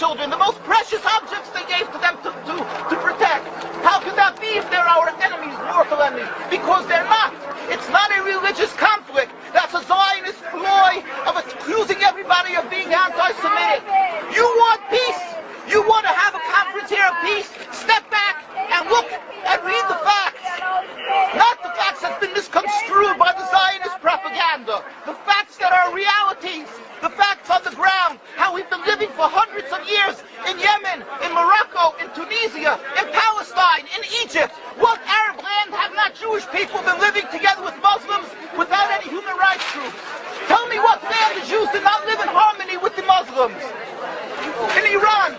children, the most precious objects they gave to them to protect. How could that be if they're our enemies, mortal enemies? Because they're not. It's not a religious conflict. That's a Zionist ploy of accusing everybody of being anti-Semitic. You want peace? You want to have a conference here of peace? Step back and look and read the facts. Not the facts that's been misconstrued by the Zionist propaganda. The facts that are realities. The facts on the ground. How we've been living for hundreds of years in Yemen, in Morocco, in Tunisia, in Palestine, in Egypt. What Arab land have not Jewish people been living together with Muslims without any human rights groups? Tell me what land the Jews did not live in harmony with the Muslims. In Iran,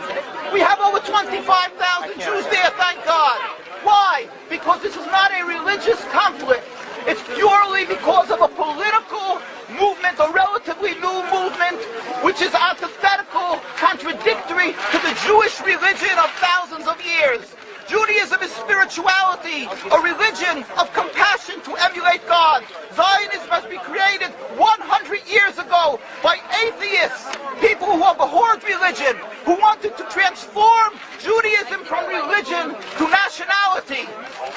we have over 25,000 Jews there, thank God. Why? Because this is not a religious conflict. It's purely because of a political movement, a relatively new movement, which is antithetical, contradictory to the Jewish religion of thousands of years. Judaism is spirituality, a religion of compassion to emulate God. Zionism must be created 100 years ago by atheists, people who have abhorred religion, who wanted to transform Judaism from religion to nationality,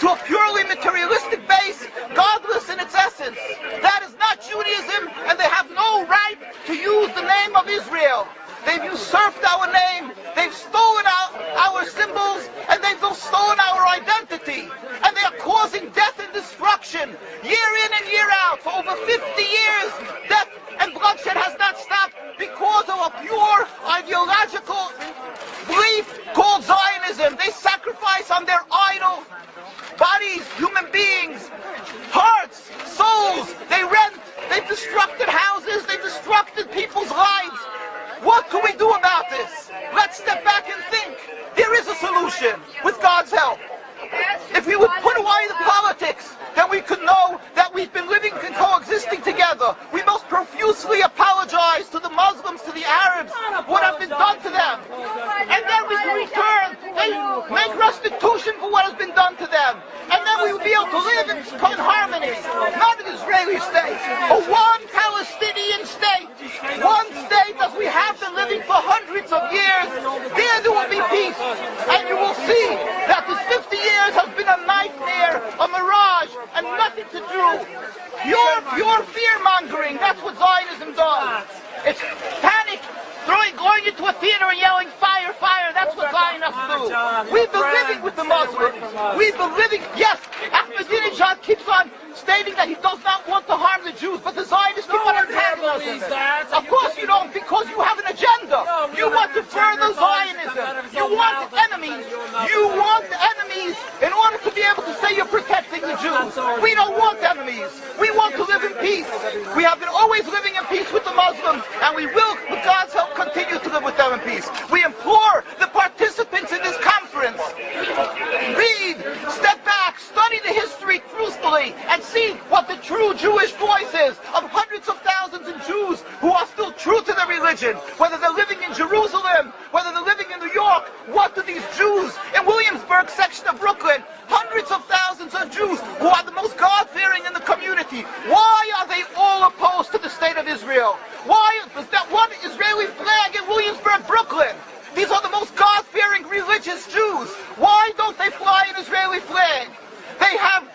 to a purely materialistic base, godless in its essence. That is not Judaism, and they have no right to use the name of Israel. They've usurped our name, they've stolen our symbols, and they've stolen our identity. And they are causing death and destruction year in and year out. For over 50 years, death and bloodshed has not stopped because of a pure ideological belief called Zionism. They sacrifice on their idol bodies, human beings, hearts, souls. They rent, they've destructed houses, they've destructed people's lives. What can we do about this? Let's step back and think. There is a solution with God's help. If we would put away the politics, then we could know that we've been living and coexisting together. We most profusely apologize to the Muslims, to the Arabs, what has been done to them. And then we can return and make restitution for what has been done to them. And then we will be able to live in harmony. Not an Israeli state, but one Palestinian state. One state as we have been living for hundreds of years. There will be peace. And you will see that this 50 years has been a nightmare, a mirage, and nothing to do. Your fear-mongering, that's what Zionism does. It's panic, going into a theater and yelling, fire, fire, that's what Zionists do. We've been living with the Muslims. We've been living, yes, Ahmadinejad keeps on stating that he does not want to harm the Jews, but the Zionists keep on antagonizing him. Of course you don't, because you have an agenda. You want to further Zionism. You want enemies. You want enemies in order to be able to say you're protecting the Jews. We don't want enemies. We want to live in peace. We have been always living in peace with the Muslims, and we will, with God's help, continue to live with them in peace. We implore the participants in this conference, read, step back, study the history truthfully, and see what the true Jewish voice is of hundreds of thousands of Jews who are still true to their religion, whether they're living in Jerusalem, whether they're living in New York. What do these Jews in Williamsburg section of Brooklyn, hundreds of thousands of Jews who are the most God-fearing in the community, why are they all opposed to the state of Israel? Why is that one Israeli flag in Williamsburg, Brooklyn? These are the most God-fearing religious Jews. Why don't they fly an Israeli flag? They have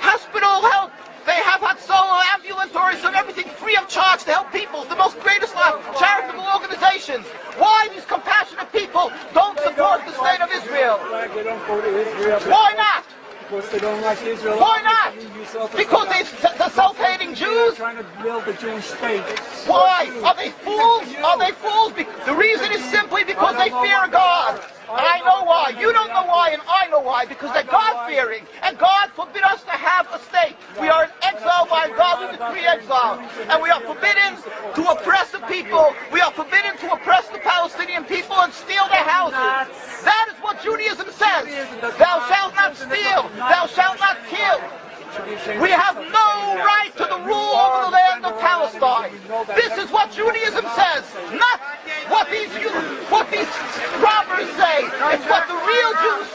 hospital help. They have Hatzolah, ambulatories, and everything free of charge to help people. The most greatest charitable organizations. Why these compassionate people don't support the state of Israel? Why not? Because they don't like Israel. Why not? Because they're self-hating Jews? Trying to build a Jewish state. Why? Are they fools? Are they fools? The reason is simply because they fear God. And I know why. You don't know why, and I know why. Because they're God-fearing. And God forbid us to have a state. We are in exile by God. We decree exile. And we are forbidden to oppress the people. We are forbidden to oppress the Palestinian people and steal their houses. That is what Judaism says. Thou shalt not steal. Thou shalt not kill. We have no right to the rule over the land of Palestine. This is what Judaism says, not what these robbers say. It's what the real Jews